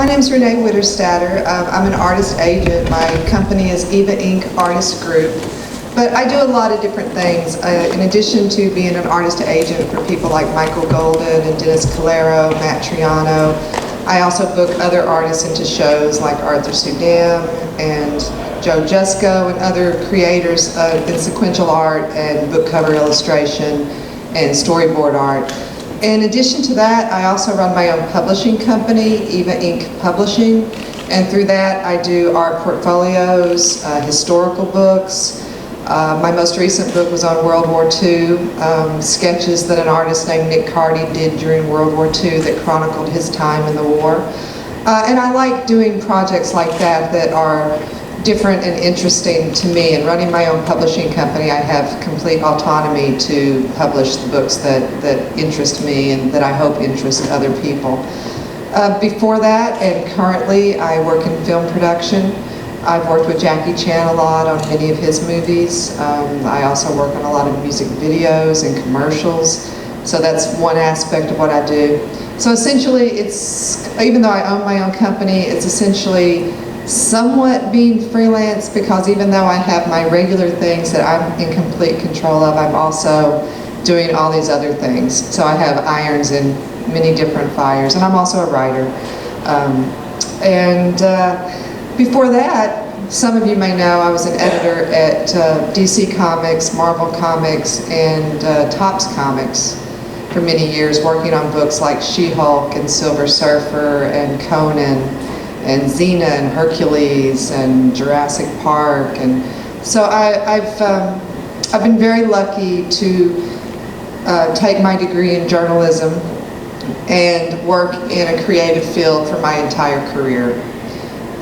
My name is Renee Witterstaeter. I'm an artist agent. My company is Eva Inc. Artist Group. But I do a lot of different things. In addition to being an artist agent for people like Michael Golden and Dennis Calero, Matt Triano, I also book other artists into shows like Arthur Sudam and Joe Jusko and other creators in sequential art and book cover illustration and storyboard art. In addition to that, I also run my own publishing company, Eva Inc. Publishing, and through that I do art portfolios, historical books. My most recent book was on World War II, sketches that an artist named Nick Carty did during World War II that chronicled his time in the war. And I like doing projects like that that are different and interesting to me. And running my own publishing company, I have complete autonomy to publish the books that interest me and that I hope interest other people. Before that, and currently, I work in film production. I've worked with Jackie Chan a lot on many of his movies. I also work on a lot of music videos and commercials. So that's one aspect of what I do. So essentially, it's, even though I own my own company, it's essentially somewhat being freelance, because even though I have my regular things that I'm in complete control of, I'm also doing all these other things. So I have irons in many different fires, and I'm also a writer. Before that, some of you may know I was an editor at DC Comics, Marvel Comics, and Topps Comics for many years, working on books like She-Hulk and Silver Surfer and Conan and Xena and Hercules and Jurassic Park. And so I've been very lucky to take my degree in journalism and work in a creative field for my entire career.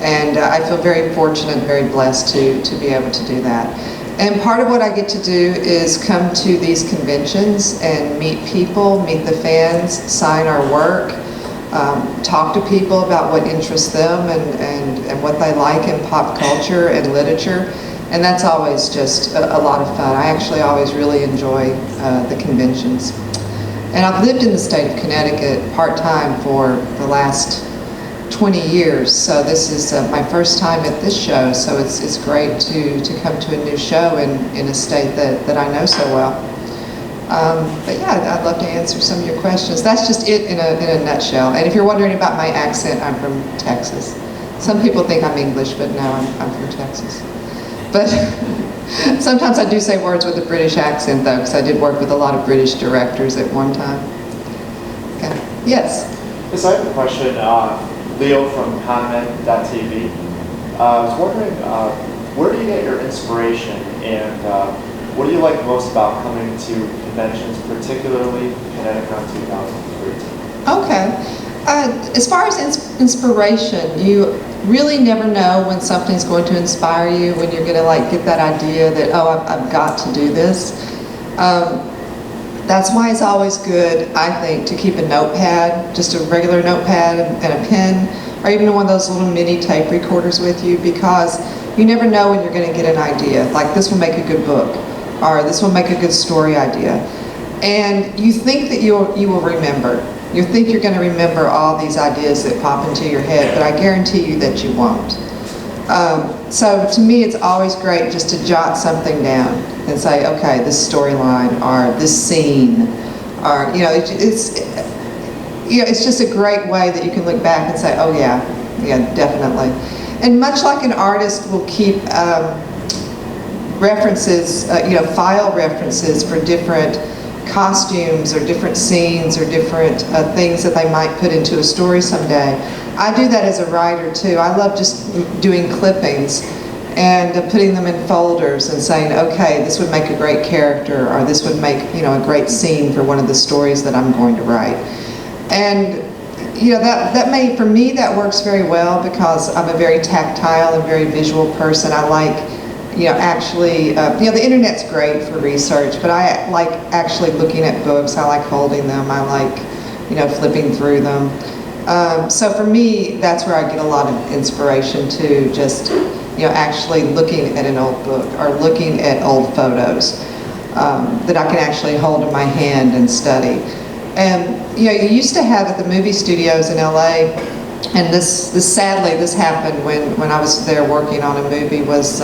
And I feel very fortunate and very blessed to be able to do that. And part of what I get to do is come to these conventions and meet people, meet the fans, sign our work, talk to people about what interests them and what they like in pop culture and literature. And that's always just a lot of fun. I actually always really enjoy the conventions. And I've lived in the state of Connecticut part-time for the last 20 years, so this is my first time at this show, so it's great to come to a new show in a state that I know so well. But yeah, I'd love to answer some of your questions. That's just it in a nutshell. And if you're wondering about my accent, I'm from Texas. Some people think I'm English, but no, I'm from Texas. But sometimes I do say words with a British accent, though, because I did work with a lot of British directors at one time. Okay. Yes? Yes, I have a question. Leo from Comment.tv. I was wondering, where do you get your inspiration, and what do you like most about coming to conventions, particularly ConnectiCon 2013? Okay. As far as inspiration, you really never know when something's going to inspire you, when you're going to get that idea that, oh, I've got to do this. That's why it's always good, I think, to keep a notepad, just a regular notepad and a pen, or even one of those little mini tape recorders with you, because you never know when you're going to get an idea. Like, this will make a good book, or this will make a good story idea. And you think that you will remember. You think you're going to remember all these ideas that pop into your head, but I guarantee you that you won't. So to me, it's always great just to jot something down and say, okay, this storyline or this scene, or it's just a great way that you can look back and say, oh yeah, definitely. And much like an artist will keep references, file references for different costumes or different scenes or different things that they might put into a story someday. I do that as a writer too. I love just doing clippings and putting them in folders and saying, okay, this would make a great character, or this would make a great scene for one of the stories that I'm going to write. And for me that works very well, because I'm a very tactile and very visual person. I like the internet's great for research, but I like actually looking at books. I like holding them. I like flipping through them. So for me, that's where I get a lot of inspiration too, just actually looking at an old book or looking at old photos that I can actually hold in my hand and study. And you used to have at the movie studios in LA and sadly, this happened when I was there working on a movie, was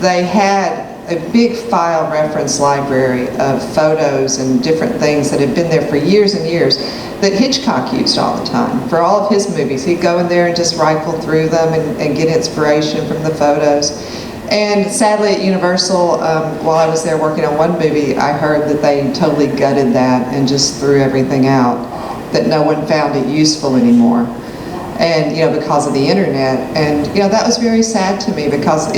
they had a big file reference library of photos and different things that had been there for years and years that Hitchcock used all the time for all of his movies. He'd go in there and just rifle through them and get inspiration from the photos. And sadly at Universal, while I was there working on one movie, I heard that they totally gutted that and just threw everything out, that no one found it useful anymore. And, because of the internet. And, that was very sad to me, because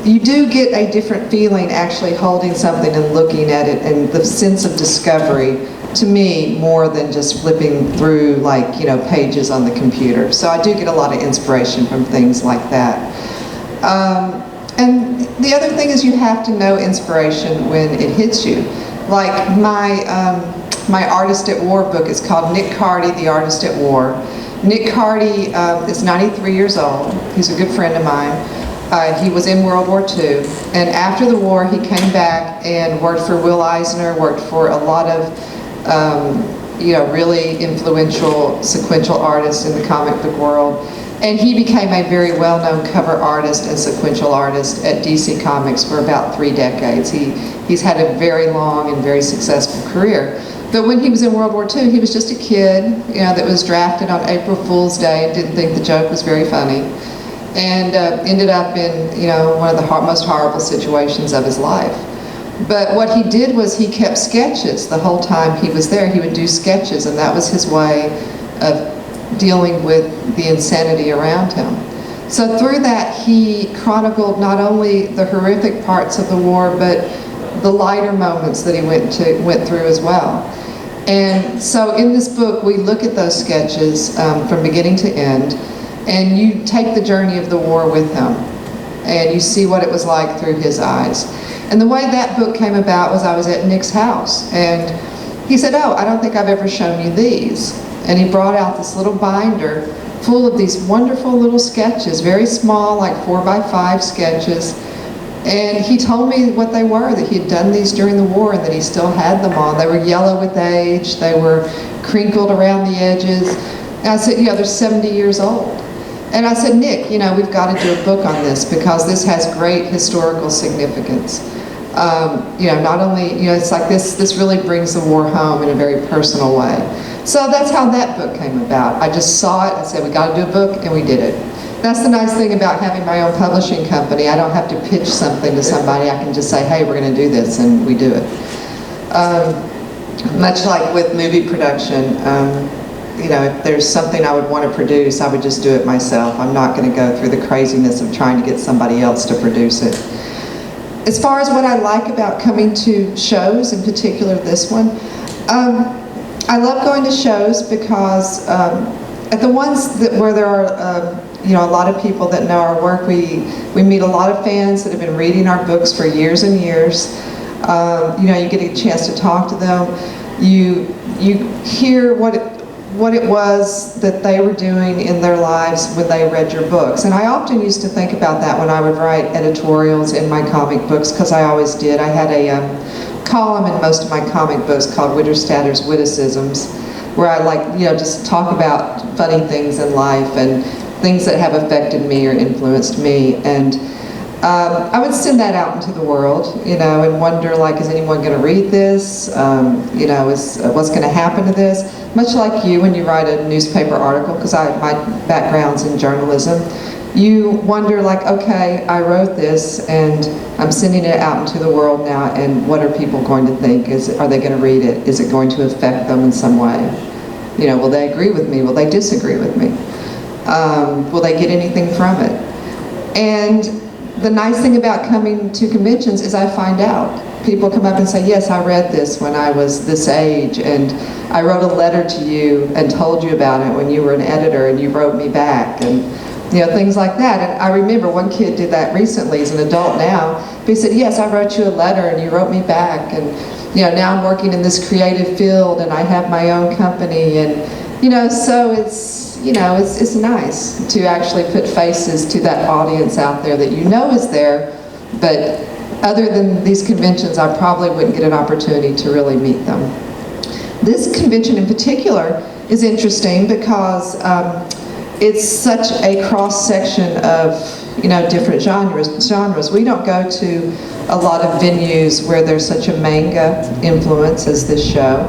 you do get a different feeling actually holding something and looking at it, and the sense of discovery, to me, more than just flipping through pages on the computer. So I do get a lot of inspiration from things like that. And the other thing is, you have to know inspiration when it hits you. Like my Artist at War book is called Nick Cardy, The Artist at War. Nick Cardy is 93 years old. He's a good friend of mine. He was in World War II, and after the war he came back and worked for Will Eisner, worked for a lot of really influential sequential artists in the comic book world. And he became a very well-known cover artist and sequential artist at DC Comics for about 3 decades. He's had a very long and very successful career. But when he was in World War II, he was just a kid, that was drafted on April Fool's Day and didn't think the joke was very funny, and ended up in, one of the most horrible situations of his life. But what he did was he kept sketches the whole time he was there. He would do sketches, and that was his way of dealing with the insanity around him. So through that, he chronicled not only the horrific parts of the war, but the lighter moments that he went through as well. And so in this book, we look at those sketches from beginning to end, and you take the journey of the war with him, and you see what it was like through his eyes. And the way that book came about was I was at Nick's house, and he said, "Oh, I don't think I've ever shown you these." And he brought out this little binder full of these wonderful little sketches, very small, like 4x5 sketches. And he told me what they were, that he had done these during the war and that he still had them all. They were yellow with age, they were crinkled around the edges. And I said, they're 70 years old. And I said, Nick, we've got to do a book on this, because this has great historical significance. Not only, it's like this really brings the war home in a very personal way. So that's how that book came about. I just saw it, I said, we got to do a book, and we did it. That's the nice thing about having my own publishing company. I don't have to pitch something to somebody. I can just say, hey, we're going to do this, and we do it. Much like with movie production, if there's something I would want to produce, I would just do it myself. I'm not going to go through the craziness of trying to get somebody else to produce it. As far as what I like about coming to shows, in particular this one, I love going to shows because at the ones where there are a lot of people that know our work, we meet a lot of fans that have been reading our books for years and years. You get a chance to talk to them. You hear what it was that they were doing in their lives when they read your books. And I often used to think about that when I would write editorials in my comic books, because I always did. I had a column in most of my comic books called Witterstaetter's Witticisms, where I just talk about funny things in life and things that have affected me or influenced me. And I would send that out into the world, and wonder, is anyone going to read this? What's going to happen to this? Much like you, when you write a newspaper article, because my background's in journalism, you wonder, okay, I wrote this, and I'm sending it out into the world now, and what are people going to think? Are they going to read it? Is it going to affect them in some way? Will they agree with me? Will they disagree with me? Will they get anything from it? And the nice thing about coming to conventions is I find out. People come up and say, yes, I read this when I was this age, and I wrote a letter to you and told you about it when you were an editor, and you wrote me back, and things like that. And I remember one kid did that recently. He's an adult now, but he said, yes, I wrote you a letter and you wrote me back, and now I'm working in this creative field and I have my own company, and so it's nice to actually put faces to that audience out there that is there, but other than these conventions, I probably wouldn't get an opportunity to really meet them. This convention in particular is interesting because it's such a cross-section of, different genres. We don't go to a lot of venues where there's such a manga influence as this show.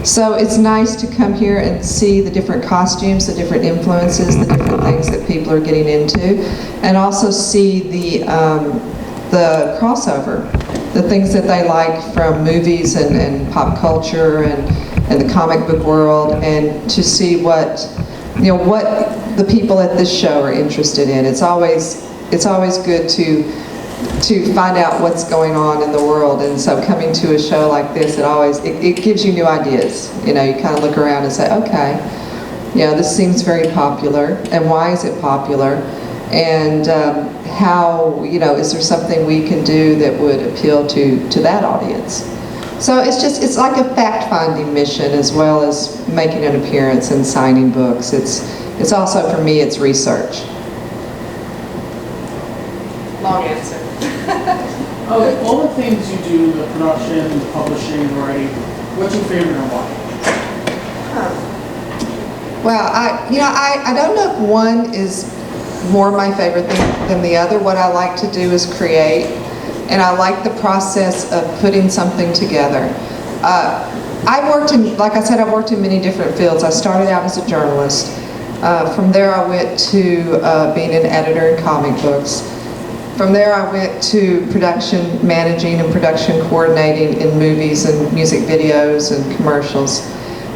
So it's nice to come here and see the different costumes, the different influences, the different things that people are getting into, and also see the crossover, the things that they like from movies and pop culture and the comic book world, and to see what the people at this show are interested in. It's always good to find out what's going on in the world, and so coming to a show like this, it gives you new ideas. You kind of look around and say, okay, this seems very popular, and why is it popular? And how, is there something we can do that would appeal to that audience? So it's like a fact-finding mission as well as making an appearance and signing books. It's also, for me, it's research. Long answer. All the things you do, the production, the publishing, the writing, what's your favorite and why? Well, I don't know if one is more my favorite thing than the other. What I like to do is create, and I like the process of putting something together. I've worked in many different fields. I started out as a journalist. From there I went to being an editor in comic books. From there I went to production managing and production coordinating in movies and music videos and commercials.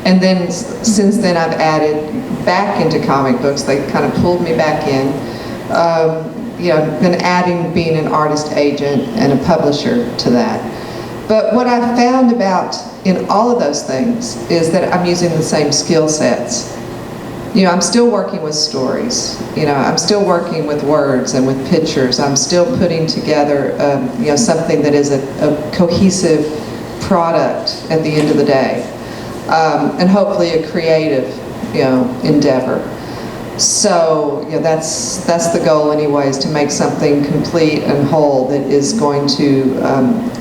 And then since then I've added back into comic books. They kind of pulled me back in. Then adding being an artist agent and a publisher to that. But what I've found in all of those things is that I'm using the same skill sets. I'm still working with stories. I'm still working with words and with pictures. I'm still putting together, something that is a cohesive product at the end of the day, and hopefully a creative, endeavor. So, that's the goal, anyways, to make something complete and whole that is going to,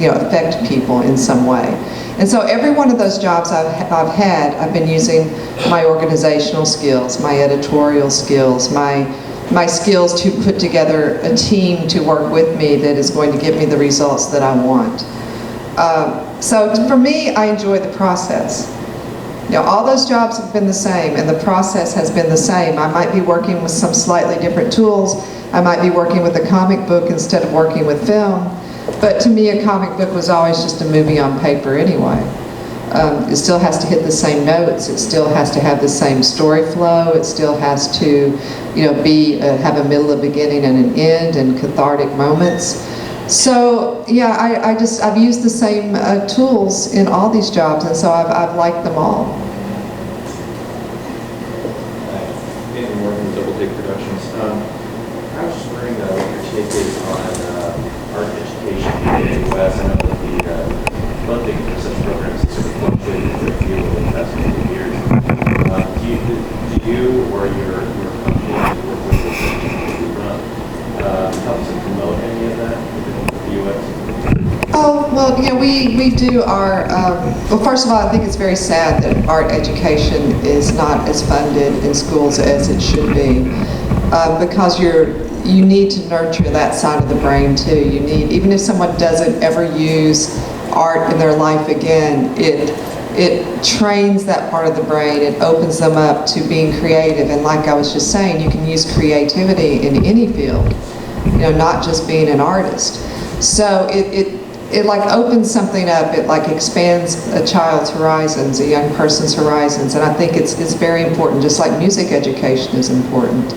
affect people in some way. And so every one of those jobs I've had, I've been using my organizational skills, my editorial skills, my skills to put together a team to work with me that is going to give me the results that I want. So for me, I enjoy the process. All those jobs have been the same, and the process has been the same. I might be working with some slightly different tools. I might be working with a comic book instead of working with film. But to me, a comic book was always just a movie on paper anyway. It still has to hit the same notes. It still has to have the same story flow. It still has to, have a middle, a beginning, and an end, and cathartic moments. So yeah, I've used the same tools in all these jobs, and so I've liked them all. Andy Moore from Double Take Productions. I was just wondering what your take is on art education in the U.S. I know that the funding for such programs has sort of fluctuated a great deal over the past couple of years. Do you or your company you work with help to promote any of that in the U.S.? Oh, well, we do our, well, first of all, I think it's very sad that art education is not as funded in schools as it should be, because you need to nurture that side of the brain too. Even if someone doesn't ever use art in their life again, it trains that part of the brain. It opens them up to being creative, and like I was just saying, you can use creativity in any field, not just being an artist. So it like opens something up. It like expands a child's horizons, a young person's horizons, and I think it's very important, just like music education is important.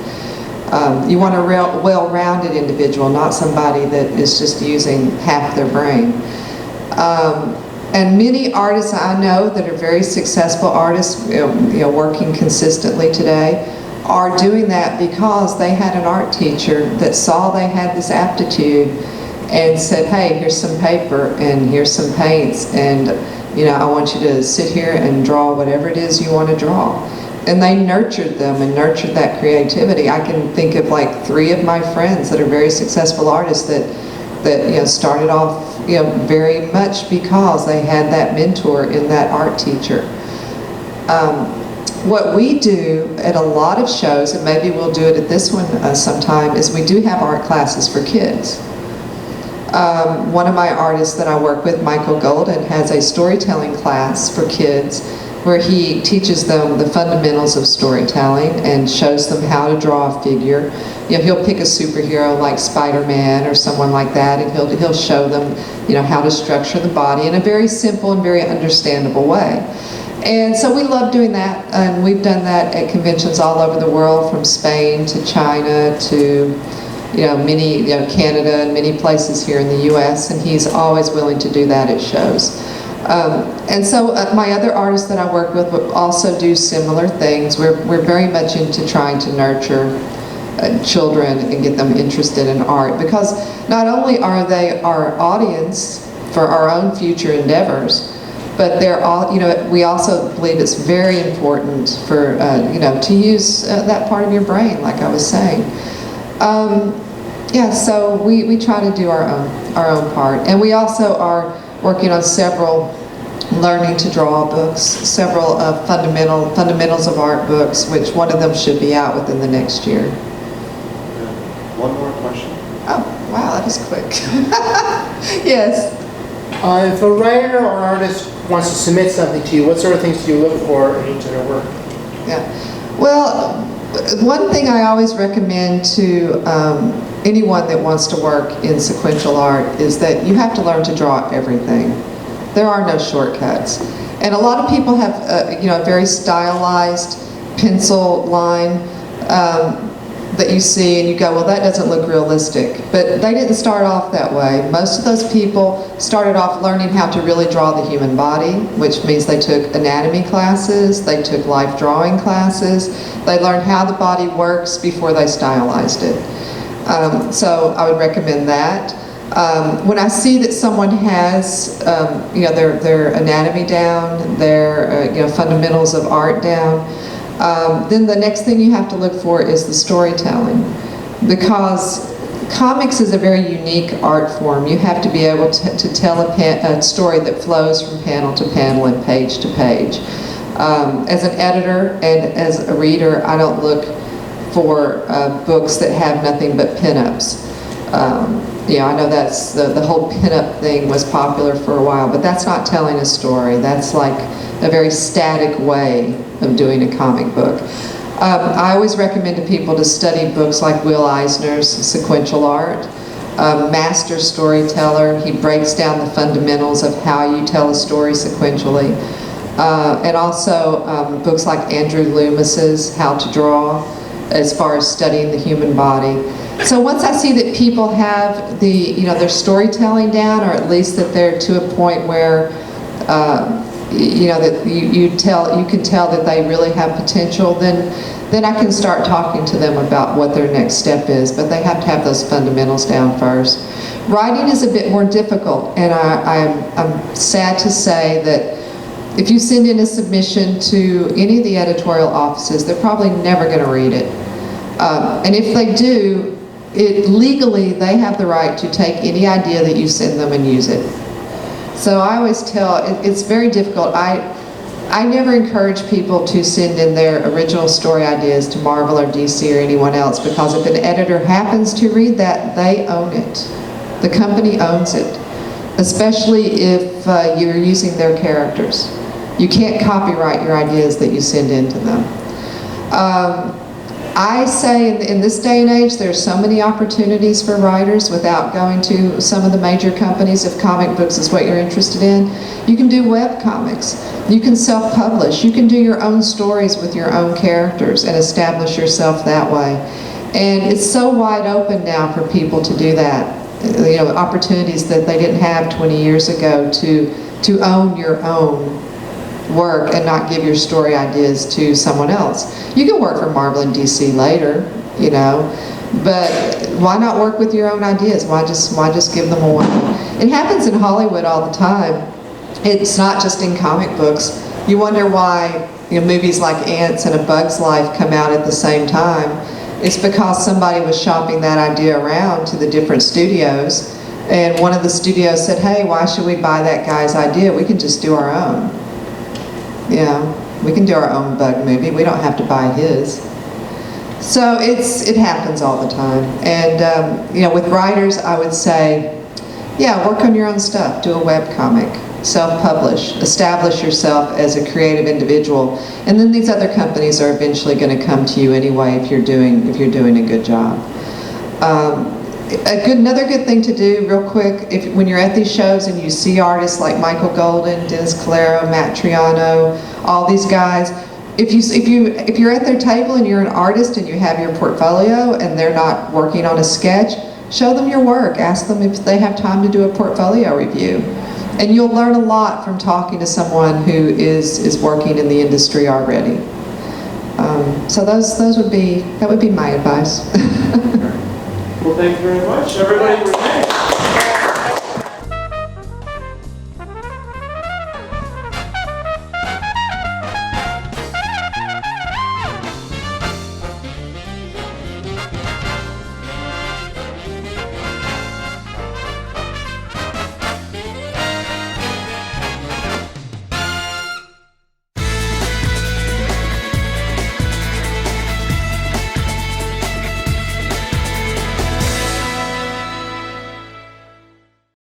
You want a well-rounded individual, not somebody that is just using half their brain. And many artists I know that are very successful artists, working consistently today, are doing that because they had an art teacher that saw they had this aptitude and said, hey, here's some paper and here's some paints, and I want you to sit here and draw whatever it is you want to draw. And they nurtured them and nurtured that creativity. I can think of like 3 of my friends that are very successful artists that started off very much because they had that mentor in that art teacher. What we do at a lot of shows, and maybe we'll do it at this one sometime, is we do have art classes for kids. One of my artists that I work with, Michael Golden, has a storytelling class for kids where he teaches them the fundamentals of storytelling and shows them how to draw a figure. You know, he'll pick a superhero like Spider-Man or someone like that, and he'll show them, you know, how to structure the body in a very simple and very understandable way. And so we love doing that, and we've done that at conventions all over the world, from Spain to China to, you know, Canada and many places here in the U.S., and he's always willing to do that at shows. And so my other artists that I work with will also do similar things. We're very much into trying to nurture children and get them interested in art, because not only are they our audience for our own future endeavors, but they're all, you know, we also believe it's very important for, you know, to use that part of your brain, like I was saying. Yeah, so we try to do our own part. And we also are working on several learning to draw books, several fundamentals of art books, which one of them should be out within the next year. One more question. Oh, wow, that was quick. Yes. If a writer or artist wants to submit something to you, what sort of things do you look for in each of their work? Yeah. Well, one thing I always recommend to anyone that wants to work in sequential art is that you have to learn to draw everything. There are no shortcuts. And a lot of people have, you know, a very stylized pencil line that you see and you go, well, that doesn't look realistic. But they didn't start off that way. Most of those people started off learning how to really draw the human body, which means they took anatomy classes, they took life drawing classes, they learned how the body works before they stylized it. So I would recommend that. When I see that someone has, you know, their anatomy down, their you know, fundamentals of art down, then the next thing you have to look for is the storytelling, because comics is a very unique art form. You have to be able to tell a story that flows from panel to panel and page to page. As an editor and as a reader, I don't look for books that have nothing but pinups. Yeah, I know that's the whole pinup thing was popular for a while, but that's not telling a story. That's like a very static way of doing a comic book. I always recommend to people to study books like Will Eisner's Sequential Art. Master storyteller, he breaks down the fundamentals of how you tell a story sequentially. And also books like Andrew Loomis's How to Draw, as far as studying the human body. So once I see that people have the, you know, their storytelling down, or at least that they're to a point where, you know, that you can tell that they really have potential, then I can start talking to them about what their next step is. But they have to have those fundamentals down first. Writing is a bit more difficult, and I'm sad to say that if you send in a submission to any of the editorial offices, they're probably never going to read it. And if they do, legally they have the right to take any idea that you send them and use it. So I always tell, it's very difficult. I never encourage people to send in their original story ideas to Marvel or DC or anyone else, because if an editor happens to read that, they own it. The company owns it, especially if you're using their characters. You can't copyright your ideas that you send in to them. I say in this day and age, there's so many opportunities for writers without going to some of the major companies. If comic books is what you're interested in, you can do web comics. You can self-publish. You can do your own stories with your own characters and establish yourself that way. And it's so wide open now for people to do that. You know, opportunities that they didn't have 20 years ago to own your own work and not give your story ideas to someone else. You can work for Marvel and DC later, you know, but why not work with your own ideas? Why just give them away? It happens in Hollywood all the time. It's not just in comic books. You wonder why, you know, movies like Ants and A Bug's Life come out at the same time. It's because somebody was shopping that idea around to the different studios, and one of the studios said, hey, why should we buy that guy's idea? We can just do our own. You know, We can do our own bug movie. We don't have to buy his. So it happens all the time. And, you know, with writers, I would say, yeah, work on your own stuff. Do a webcomic. Self-publish. Establish yourself as a creative individual. And then these other companies are eventually going to come to you anyway if you're doing a good job. Another good thing to do, real quick, when you're at these shows and you see artists like Michael Golden, Dennis Calero, Matt Triano, all these guys, if you're at their table and you're an artist and you have your portfolio and they're not working on a sketch, show them your work. Ask them if they have time to do a portfolio review. And you'll learn a lot from talking to someone who is working in the industry already. So that would be my advice. Well, thank you very much, everybody.